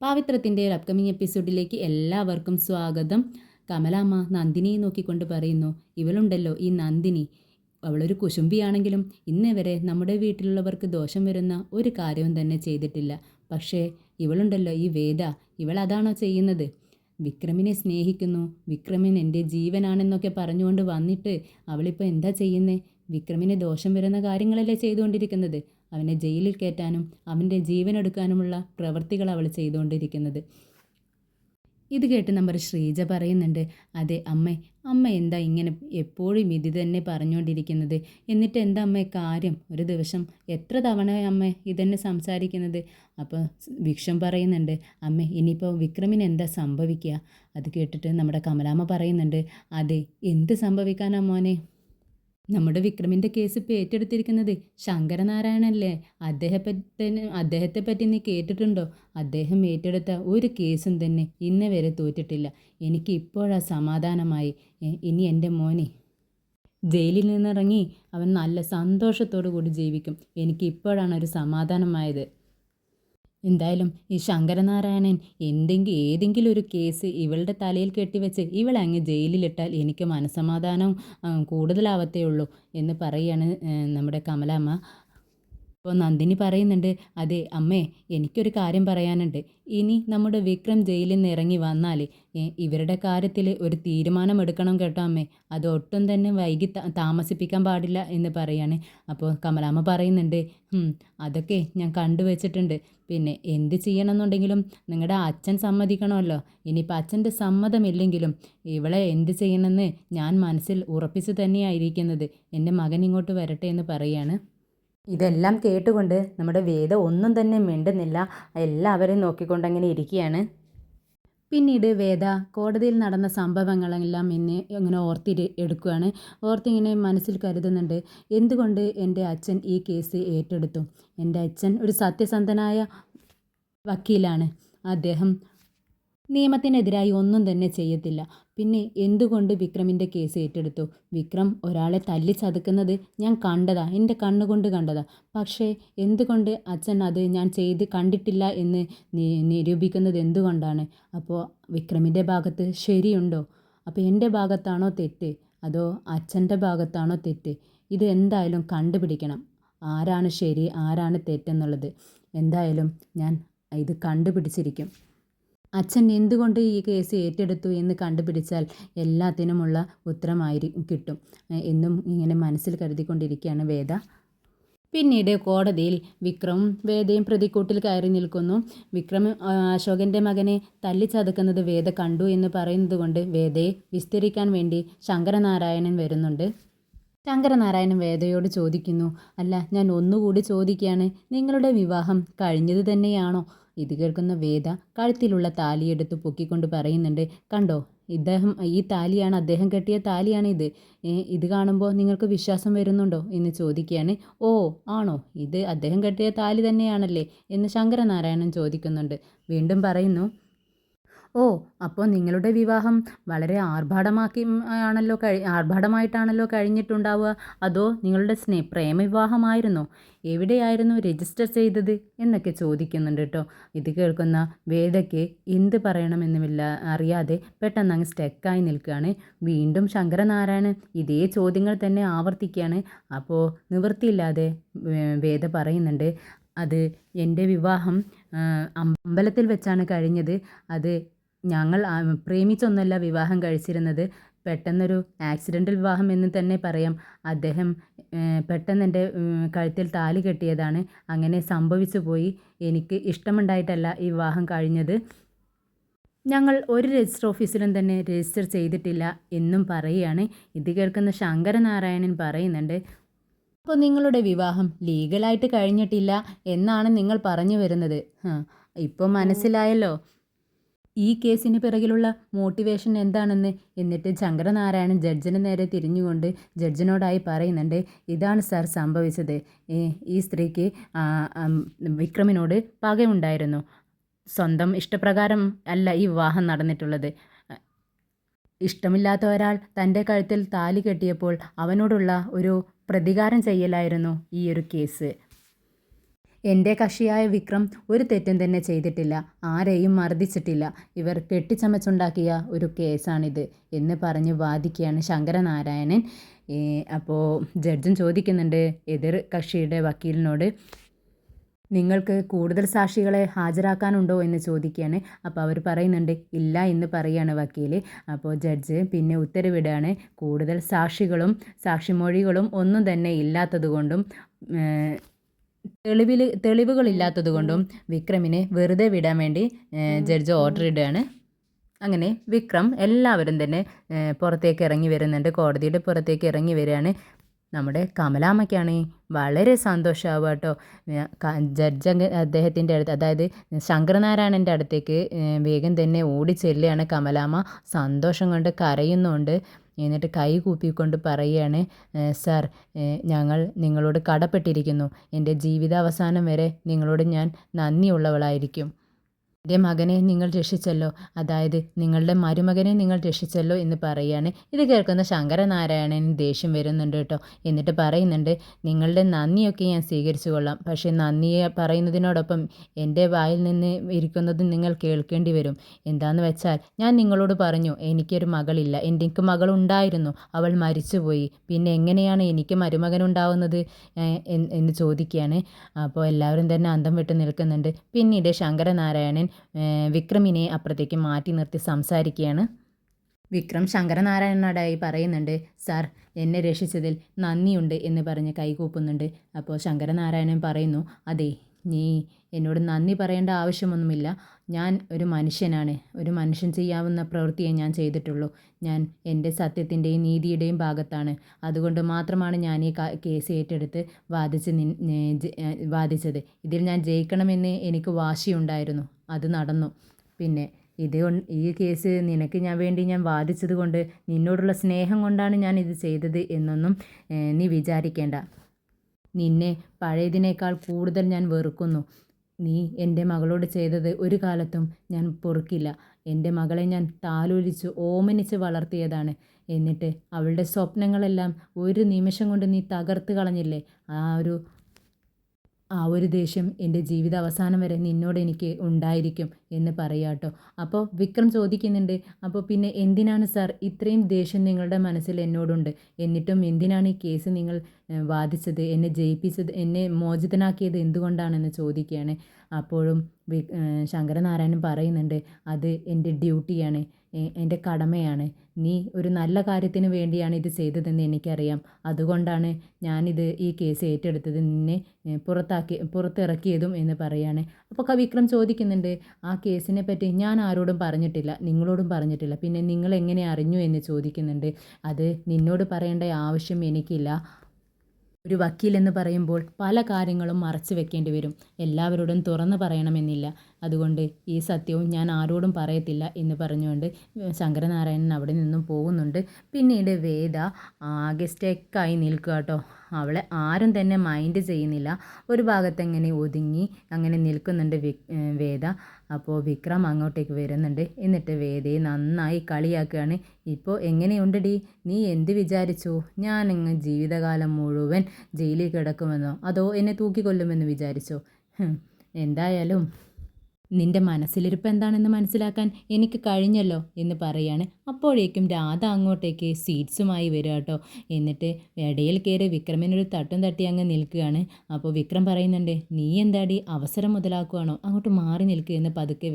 പാവിത്രത്തിൻ്റെ ഒരു അപ്കമിങ് എപ്പിസോഡിലേക്ക് എല്ലാവർക്കും സ്വാഗതം. കമലാമ്മ നന്ദിനിയെ നോക്കിക്കൊണ്ട് പറയുന്നു, ഇവളുണ്ടല്ലോ ഈ നന്ദിനി, അവളൊരു കുശുംബിയാണെങ്കിലും ഇന്നേ വരെ നമ്മുടെ വീട്ടിലുള്ളവർക്ക് ദോഷം വരുന്ന ഒരു കാര്യവും തന്നെ ചെയ്തിട്ടില്ല. പക്ഷേ ഇവളുണ്ടല്ലോ ഈ വേദ, ഇവൾ അതാണോ ചെയ്യുന്നത്? വിക്രമിനെ സ്നേഹിക്കുന്നു, വിക്രമൻ എൻ്റെ ജീവനാണെന്നൊക്കെ പറഞ്ഞുകൊണ്ട് വന്നിട്ട് അവളിപ്പോൾ എന്താ ചെയ്യുന്നത്? വിക്രമിന് ദോഷം വരുന്ന കാര്യങ്ങളല്ലേ ചെയ്തുകൊണ്ടിരിക്കുന്നത്. അവനെ ജയിലിൽ കയറ്റാനും അവൻ്റെ ജീവനെടുക്കാനുമുള്ള പ്രവൃത്തികൾ അവൾ ചെയ്തുകൊണ്ടിരിക്കുന്നത്. ഇത് കേട്ട് നമ്മുടെ ശ്രീജ പറയുന്നുണ്ട്, അതെ അമ്മ എന്താ ഇങ്ങനെ എപ്പോഴും ഇത് തന്നെ പറഞ്ഞുകൊണ്ടിരിക്കുന്നത്? എന്നിട്ട് എന്താ അമ്മേ കാര്യം? ഒരു ദിവസം എത്ര തവണ അമ്മ ഇതന്നെ സംസാരിക്കുന്നത്? അപ്പോൾ വിക്ഷം പറയുന്നുണ്ട്, അമ്മേ ഇനിയിപ്പോൾ വിക്രമിന് എന്താ സംഭവിക്കുക? അത് കേട്ടിട്ട് നമ്മുടെ കമലാമ്മ പറയുന്നുണ്ട്, അതെ എന്ത് സംഭവിക്കാനാ മോനെ? നമ്മുടെ വിക്രമിൻ്റെ കേസ് ഇപ്പോൾ ഏറ്റെടുത്തിരിക്കുന്നത് ശങ്കരനാരായണല്ലേ. അദ്ദേഹത്തെ പറ്റി നീ കേട്ടിട്ടുണ്ടോ? അദ്ദേഹം ഏറ്റെടുത്ത ഒരു കേസും തന്നെ ഇന്ന് വരെ തോറ്റിട്ടില്ല. എനിക്ക് ഇപ്പോഴാ സമാധാനമായി. ഇനി എൻ്റെ മോനെ ജയിലിൽ നിന്നിറങ്ങി അവൻ നല്ല സന്തോഷത്തോടു കൂടി ജീവിക്കും. എനിക്ക് ഇപ്പോഴാണ് ഒരു സമാധാനമായത്. എന്തായാലും ഈ ശങ്കരനാരായണൻ ഏതെങ്കിലും ഒരു കേസ് ഇവളുടെ തലയിൽ കെട്ടിവെച്ച് ഇവളെ അങ്ങ് ജയിലിലിട്ടാൽ എനിക്ക് മനസ്സമാധാനം കൂടുതലാവത്തേ ഉള്ളൂ എന്ന് പറയുകയാണ് നമ്മുടെ കമലാമ്മ. അപ്പോൾ നന്ദിനി പറയുന്നുണ്ട്, അതെ അമ്മേ എനിക്കൊരു കാര്യം പറയാനുണ്ട്. ഇനി നമ്മുടെ വിക്രം ജയിലിൽ നിന്ന് ഇറങ്ങി വന്നാൽ ഇവരുടെ കാര്യത്തിൽ ഒരു തീരുമാനമെടുക്കണം കേട്ടോ അമ്മേ. അതൊട്ടും തന്നെ വൈകി താമസിപ്പിക്കാൻ പാടില്ല എന്ന് പറയാണ്. അപ്പോൾ കമലാമ്മ പറയുന്നുണ്ട്, അതൊക്കെ ഞാൻ കണ്ടുവച്ചിട്ടുണ്ട്. പിന്നെ എന്ത് ചെയ്യണമെന്നുണ്ടെങ്കിലും നിങ്ങളുടെ അച്ഛൻ സമ്മതിക്കണമല്ലോ. ഇനിയിപ്പോൾ അച്ഛൻ്റെ സമ്മതമില്ലെങ്കിലും ഇവളെ എന്ത് ചെയ്യണമെന്ന് ഞാൻ മനസ്സിൽ ഉറപ്പിച്ചു തന്നെയായിരിക്കുന്നത്. എൻ്റെ മകൻ ഇങ്ങോട്ട് വരട്ടെ എന്ന് പറയാണ്. ഇതെല്ലാം കേട്ടുകൊണ്ട് നമ്മുടെ വേദ ഒന്നും തന്നെ മിണ്ടുന്നില്ല. എല്ലാവരെയും നോക്കിക്കൊണ്ടങ്ങനെ ഇരിക്കുകയാണ്. പിന്നീട് വേദ കോടതിയിൽ നടന്ന സംഭവങ്ങളെല്ലാം ഇങ്ങനെ എടുക്കുകയാണ്. ഓർത്തിങ്ങനെ മനസ്സിൽ കരുതുന്നുണ്ട്, എന്തുകൊണ്ട് എൻ്റെ അച്ഛൻ ഈ കേസ് ഏറ്റെടുത്തു? എൻ്റെ അച്ഛൻ ഒരു സത്യസന്ധനായ വക്കീലാണ്. അദ്ദേഹം നിയമത്തിനെതിരായി ഒന്നും തന്നെ ചെയ്യത്തില്ല. പിന്നെ എന്തുകൊണ്ട് വിക്രമിൻ്റെ കേസ് ഏറ്റെടുത്തു? വിക്രം ഒരാളെ തല്ലിച്ചതക്കുന്നത് ഞാൻ കണ്ടതാ, എൻ്റെ കണ്ണുകൊണ്ട് കണ്ടതാ. പക്ഷേ എന്തുകൊണ്ട് അച്ഛൻ അത് ഞാൻ ചെയ്ത് കണ്ടിട്ടില്ല എന്ന് നിരൂപിക്കുന്നത് എന്തുകൊണ്ടാണ്? അപ്പോൾ വിക്രമിൻ്റെ ഭാഗത്ത് ശരിയുണ്ടോ? അപ്പോൾ എൻ്റെ ഭാഗത്താണോ തെറ്റ്, അതോ അച്ഛൻ്റെ ഭാഗത്താണോ തെറ്റ്? ഇത് എന്തായാലും കണ്ടുപിടിക്കണം. ആരാണ് ശരി ആരാണ് തെറ്റെന്നുള്ളത് എന്തായാലും ഞാൻ ഇത് കണ്ടുപിടിച്ചിരിക്കും. അച്ഛൻ എന്തുകൊണ്ട് ഈ കേസ് ഏറ്റെടുത്തു എന്ന് കണ്ടുപിടിച്ചാൽ എല്ലാത്തിനുമുള്ള കിട്ടും എന്നും ഇങ്ങനെ മനസ്സിൽ കരുതിക്കൊണ്ടിരിക്കുകയാണ് വേദ. പിന്നീട് കോടതിയിൽ വിക്രമും വേദയും പ്രതിക്കൂട്ടിൽ കയറി നിൽക്കുന്നു. വിക്രം അശോകൻ്റെ മകനെ തല്ലിച്ചതക്കുന്നത് വേദ കണ്ടു എന്ന് പറയുന്നത് കൊണ്ട് വേദയെ വിസ്തരിക്കാൻ വേണ്ടി ശങ്കരനാരായണൻ വരുന്നുണ്ട്. ശങ്കരനാരായണൻ വേദയോട് ചോദിക്കുന്നു, അല്ല ഞാൻ ഒന്നുകൂടി ചോദിക്കുകയാണ്, നിങ്ങളുടെ വിവാഹം കഴിഞ്ഞത് തന്നെയാണോ? ഇത് കേൾക്കുന്ന വേദ കഴുത്തിലുള്ള താലിയെടുത്ത് പൊക്കിക്കൊണ്ട് പറയുന്നുണ്ട്, കണ്ടോ ഈ താലിയാണ്, അദ്ദേഹം കെട്ടിയ താലിയാണ് ഇത്. ഇത് കാണുമ്പോൾ നിങ്ങൾക്ക് വിശ്വാസം വരുന്നുണ്ടോ എന്ന് ചോദിക്കുകയാണ്. ഓ ആണോ, ഇത് അദ്ദേഹം കെട്ടിയ താലി തന്നെയാണല്ലേ എന്ന് ശങ്കരനാരായണൻ ചോദിക്കുന്നുണ്ട്. വീണ്ടും പറയുന്നു, ഓ അപ്പോൾ നിങ്ങളുടെ വിവാഹം വളരെ ആർഭാടമായിട്ടാണല്ലോ കഴിഞ്ഞിട്ടുണ്ടാവുക. അതോ നിങ്ങളുടെ പ്രേമവിവാഹമായിരുന്നോ? എവിടെയായിരുന്നു രജിസ്റ്റർ ചെയ്തത് എന്നൊക്കെ ചോദിക്കുന്നുണ്ട് കേട്ടോ. ഇത് കേൾക്കുന്ന വേദയ്ക്ക് എന്ത് പറയണമെന്നുമില്ല അറിയാതെ പെട്ടെന്ന് അങ്ങ് സ്റ്റക്കായി നിൽക്കുകയാണ്. വീണ്ടും ശങ്കരനാരായണൻ ഇതേ ചോദ്യങ്ങൾ തന്നെ ആവർത്തിക്കുകയാണ്. അപ്പോൾ നിവൃത്തിയില്ലാതെ വേദ പറയുന്നുണ്ട്, അത് എൻ്റെ വിവാഹം അമ്പലത്തിൽ വെച്ചാണ് കഴിഞ്ഞത്. അത് ഞങ്ങൾ പ്രേമിച്ചൊന്നുമല്ല വിവാഹം കഴിച്ചിരുന്നത്. പെട്ടെന്നൊരു ആക്സിഡൻ്റൽ വിവാഹം എന്ന് തന്നെ പറയാം. അദ്ദേഹം പെട്ടെന്ന് എൻ്റെ കഴുത്തിൽ താലി കെട്ടിയതാണ്. അങ്ങനെ സംഭവിച്ചു പോയി. എനിക്ക് ഇഷ്ടമുണ്ടായിട്ടല്ല ഈ വിവാഹം കഴിഞ്ഞത്. ഞങ്ങൾ ഒരു രജിസ്റ്റർ ഓഫീസിലും തന്നെ രജിസ്റ്റർ ചെയ്തിട്ടില്ല എന്നും പറയുകയാണ്. ഇത് കേൾക്കുന്ന ശങ്കരനാരായണൻ പറയുന്നുണ്ട്, അപ്പോൾ നിങ്ങളുടെ വിവാഹം ലീഗലായിട്ട് കഴിഞ്ഞിട്ടില്ല എന്നാണ് നിങ്ങൾ പറഞ്ഞു വരുന്നത്. ഇപ്പോൾ മനസ്സിലായല്ലോ ഈ കേസിന് പിറകിലുള്ള മോട്ടിവേഷൻ എന്താണെന്ന്. എന്നിട്ട് ശങ്കരനാരായണൻ ജഡ്ജിന് നേരെ തിരിഞ്ഞുകൊണ്ട് ജഡ്ജിനോടായി പറയുന്നുണ്ട്, ഇതാണ് സാർ സംഭവിച്ചത്. ഈ സ്ത്രീക്ക് വിക്രമിനോട് പകയുണ്ടായിരുന്നു. സ്വന്തം ഇഷ്ടപ്രകാരം അല്ല ഈ വിവാഹം നടന്നിട്ടുള്ളത്. ഇഷ്ടമില്ലാത്ത ഒരാൾ തൻ്റെ കഴുത്തിൽ താലി കെട്ടിയപ്പോൾ അവനോടുള്ള ഒരു പ്രതികാരം ചെയ്യലായിരുന്നു ഈ ഒരു കേസ്. എൻ്റെ കക്ഷിയായ വിക്രം ഒരു തെറ്റും തന്നെ ചെയ്തിട്ടില്ല, ആരെയും മർദ്ദിച്ചിട്ടില്ല. ഇവർ കെട്ടിച്ചമച്ചുണ്ടാക്കിയ ഒരു കേസാണിത് എന്ന് പറഞ്ഞ് വാദിക്കുകയാണ് ശങ്കരനാരായണൻ. അപ്പോൾ ജഡ്ജും ചോദിക്കുന്നുണ്ട് എതിർ കക്ഷിയുടെ വക്കീലിനോട്, നിങ്ങൾക്ക് കൂടുതൽ സാക്ഷികളെ ഹാജരാക്കാനുണ്ടോ എന്ന് ചോദിക്കുകയാണ്. അപ്പോൾ അവർ പറയുന്നുണ്ട് ഇല്ല എന്ന് പറയുകയാണ് വക്കീൽ. അപ്പോൾ ജഡ്ജ് പിന്നെ ഉത്തരവിടുകയാണ്, കൂടുതൽ സാക്ഷികളും സാക്ഷിമൊഴികളും ഒന്നും തന്നെ ഇല്ലാത്തതുകൊണ്ടും തെളിവുകളില്ലാത്തതുകൊണ്ടും വിക്രമിനെ വെറുതെ വിടാൻ വേണ്ടി ജഡ്ജ് ഓർഡർ ഇടുകയാണ്. അങ്ങനെ വിക്രം എല്ലാവരും തന്നെ പുറത്തേക്ക് ഇറങ്ങി വരുന്നുണ്ട്, കോടതിയുടെ പുറത്തേക്ക് ഇറങ്ങി വരികയാണ്. നമ്മുടെ കമലാമ്മയ്ക്കാണ് വളരെ സന്തോഷമാവുക കേട്ടോ. ജഡ്ജ് അദ്ദേഹത്തിൻ്റെ അടുത്ത്, അതായത് ശങ്കരനാരായണൻ്റെ അടുത്തേക്ക് വേഗം തന്നെ ഓടി ചെല്ലുകയാണ് കമലാമ്മ. സന്തോഷം കൊണ്ട് കരയുന്നുണ്ട്. എന്നിട്ട് കൈ കൂപ്പിക്കൊണ്ട് പറയുകയാണ്, സാർ, ഞങ്ങൾ നിങ്ങളോട് കടപ്പെട്ടിരിക്കുന്നു. എൻ്റെ ജീവിതാവസാനം വരെ നിങ്ങളോട് ഞാൻ നന്ദിയുള്ളവളായിരിക്കും. എൻ്റെ മകനെ നിങ്ങൾ രക്ഷിച്ചല്ലോ, അതായത് നിങ്ങളുടെ മരുമകനെ നിങ്ങൾ രക്ഷിച്ചല്ലോ എന്ന് പറയുകയാണ്. ഇത് കേൾക്കുന്ന ശങ്കരനാരായണന് ദേഷ്യം വരുന്നുണ്ട് കേട്ടോ. എന്നിട്ട് പറയുന്നുണ്ട്, നിങ്ങളുടെ നന്ദിയൊക്കെ ഞാൻ സ്വീകരിച്ചു കൊള്ളാം, പക്ഷേ നന്ദിയെ പറയുന്നതിനോടൊപ്പം എൻ്റെ വായിൽ നിന്ന് ഇരിക്കുന്നത് നിങ്ങൾ കേൾക്കേണ്ടി വരും. എന്താണെന്ന് വെച്ചാൽ, ഞാൻ നിങ്ങളോട് പറഞ്ഞു എനിക്കൊരു മകളില്ല, എനിക്ക് മകളുണ്ടായിരുന്നു, അവൾ മരിച്ചുപോയി, പിന്നെ എങ്ങനെയാണ് എനിക്ക് മരുമകനുണ്ടാവുന്നത് എന്ന് ചോദിക്കുകയാണ്. അപ്പോൾ എല്ലാവരും തന്നെ അന്തം വിട്ട് നിൽക്കുന്നുണ്ട്. പിന്നീട് ശങ്കരനാരായണൻ വിക്രമിനെ അപ്പുറത്തേക്ക് മാറ്റി നിർത്തി സംസാരിക്കുകയാണ്. വിക്രം ശങ്കരനാരായണനോടായി പറയുന്നുണ്ട്, സാർ, എന്നെ രക്ഷിച്ചതിൽ നന്ദിയുണ്ട് എന്ന് പറഞ്ഞ് കൈകൂപ്പുന്നുണ്ട്. അപ്പോൾ ശങ്കരനാരായണൻ പറയുന്നു, അതെ, നീ എന്നോട് നന്ദി പറയേണ്ട ആവശ്യമൊന്നുമില്ല. ഞാൻ ഒരു മനുഷ്യനാണ്, ഒരു മനുഷ്യൻ ചെയ്യാവുന്ന പ്രവൃത്തിയെ ഞാൻ ചെയ്തിട്ടുള്ളൂ. ഞാൻ എൻ്റെ സത്യത്തിൻ്റെയും നീതിയുടെയും ഭാഗത്താണ്. അതുകൊണ്ട് മാത്രമാണ് ഞാൻ ഈ കേസ് ഏറ്റെടുത്ത് വാദിച്ചത്. ഇതിൽ ഞാൻ ജയിക്കണമെന്ന് എനിക്ക് വാശിയുണ്ടായിരുന്നു, അത് നടന്നു. പിന്നെ ഈ കേസ് നിനക്ക് വേണ്ടി ഞാൻ വാദിച്ചത് കൊണ്ട്, നിന്നോടുള്ള സ്നേഹം കൊണ്ടാണ് ഞാൻ ഇത് ചെയ്തത് എന്നൊന്നും നീ വിചാരിക്കേണ്ട. നിന്നെ പഴയതിനേക്കാൾ കൂടുതൽ ഞാൻ വെറുക്കുന്നു. നീ എൻ്റെ മകളോട് ചെയ്തത് ഒരു കാലത്തും ഞാൻ പൊറുക്കില്ല. എൻ്റെ മകളെ ഞാൻ താലോലിച്ച് ഓമനിച്ച് വളർത്തിയതാണ്. എന്നിട്ട് അവളുടെ സ്വപ്നങ്ങളെല്ലാം ഒരു നിമിഷം കൊണ്ട് നീ തകർത്ത് കളഞ്ഞില്ലേ? ആ ഒരു ദേഷ്യം എൻ്റെ ജീവിത അവസാനം വരെ നിന്നോട് എനിക്ക് ഉണ്ടായിരിക്കും എന്ന് പറയാട്ടോ. അപ്പോൾ വിക്രം ചോദിക്കുന്നുണ്ട്, അപ്പോൾ പിന്നെ എന്തിനാണ് സാർ ഇത്രയും ദേഷ്യം നിങ്ങളുടെ മനസ്സിൽ എന്നോടുണ്ട്, എന്നിട്ടും എന്തിനാണ് ഈ കേസ് നിങ്ങൾ വാദിച്ചത്, എന്നെ ജയിപ്പിച്ചത്, എന്നെ മോചിതനാക്കിയത് എന്തുകൊണ്ടാണെന്ന് ചോദിക്കുകയാണ്. അപ്പോഴും ശങ്കരനാരായണൻ പറയുന്നുണ്ട്, അത് എൻ്റെ ഡ്യൂട്ടിയാണ്, എൻ്റെ കടമയാണ്. നീ ഒരു നല്ല കാര്യത്തിന് വേണ്ടിയാണ് ഇത് ചെയ്തതെന്ന് എനിക്കറിയാം. അതുകൊണ്ടാണ് ഈ കേസ് ഏറ്റെടുത്തത്, നിന്നെ പുറത്തിറക്കിയതും എന്ന് പറയാണ്. അപ്പോൾ വിക്രം ചോദിക്കുന്നുണ്ട്, ആ കേസിനെ പറ്റി ഞാൻ ആരോടും പറഞ്ഞിട്ടില്ല, നിങ്ങളോടും പറഞ്ഞിട്ടില്ല, പിന്നെ നിങ്ങൾ എങ്ങനെ അറിഞ്ഞു എന്ന് ചോദിക്കുന്നുണ്ട്. അത് നിന്നോട് പറയേണ്ട ആവശ്യം എനിക്കില്ല. ഒരു വക്കീലെന്ന് പറയുമ്പോൾ പല കാര്യങ്ങളും മറച്ചു വെക്കേണ്ടി വരും, എല്ലാവരോടും തുറന്നു പറയണമെന്നില്ല. അതുകൊണ്ട് ഈ സത്യവും ഞാൻ ആരോടും പറയത്തില്ല എന്ന് പറഞ്ഞുകൊണ്ട് ശങ്കരനാരായണൻ അവിടെ നിന്നും പോകുന്നുണ്ട്. പിന്നീട് വേദ ആകെ സ്റ്റെക്കായി നിൽക്കുക കേട്ടോ. അവളെ ആരും തന്നെ മൈൻഡ് ചെയ്യുന്നില്ല. ഒരു ഭാഗത്തെങ്ങനെ ഒതുങ്ങി അങ്ങനെ നിൽക്കുന്നുണ്ട് വേദ. അപ്പോൾ വിക്രം അങ്ങോട്ടേക്ക് വരുന്നുണ്ട്. എന്നിട്ട് വേദയെ നന്നായി കളിയാക്കുകയാണ്. ഇപ്പോൾ എങ്ങനെയുണ്ടടി, നീ എന്ത് വിചാരിച്ചു? ഞാനങ്ങ് ജീവിതകാലം മുഴുവൻ ജയിലിൽ കിടക്കുമെന്നോ, അതോ എന്നെ തൂക്കിക്കൊല്ലുമെന്ന് വിചാരിച്ചോ? എന്തായാലും നിൻ്റെ മനസ്സിലിരിപ്പ് എന്താണെന്ന് മനസ്സിലാക്കാൻ എനിക്ക് കഴിഞ്ഞല്ലോ എന്ന് പറയാണ്. അപ്പോഴേക്കും രാധ അങ്ങോട്ടേക്ക് സ്വീറ്റ്സുമായി വരിക കേട്ടോ. എന്നിട്ട് ഇടയിൽ കയറി വിക്രമിനൊരു തട്ടും തട്ടി അങ്ങ് നിൽക്കുകയാണ്. അപ്പോൾ വിക്രം പറയുന്നുണ്ട്, നീ എന്താടി അവസരം മുതലാക്കുകയാണോ, അങ്ങോട്ട് മാറി നിൽക്കുക എന്ന് പതുക്കെ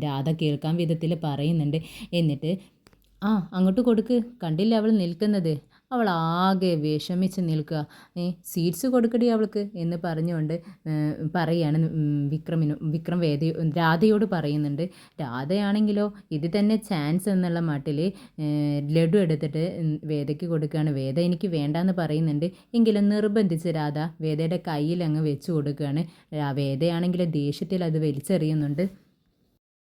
രാധ കേൾക്കാൻ വിധത്തിൽ പറയുന്നുണ്ട്. എന്നിട്ട് അങ്ങോട്ട് കൊടുക്ക്, കണ്ടില്ല അവൾ നിൽക്കുന്നത്, അവൾ ആകെ വിഷമിച്ച് നിൽക്കുക, സീറ്റ്സ് കൊടുക്കടി അവൾക്ക് എന്ന് പറഞ്ഞുകൊണ്ട് പറയുകയാണ്. വിക്രം രാധയോട് പറയുന്നുണ്ട്. രാധയാണെങ്കിലോ ഇത് തന്നെ ചാൻസ് എന്നുള്ള മട്ടിൽ ലഡു എടുത്തിട്ട് വേദയ്ക്ക് കൊടുക്കുകയാണ്. വേദ എനിക്ക് വേണ്ടാന്ന് പറയുന്നുണ്ട്, എങ്കിലും നിർബന്ധിച്ച് രാധ വേദയുടെ കയ്യിൽ അങ്ങ് വെച്ച് കൊടുക്കുകയാണ്. വേദയാണെങ്കിൽ ദേഷ്യത്തിൽ അത് വലിച്ചെറിയുന്നുണ്ട്.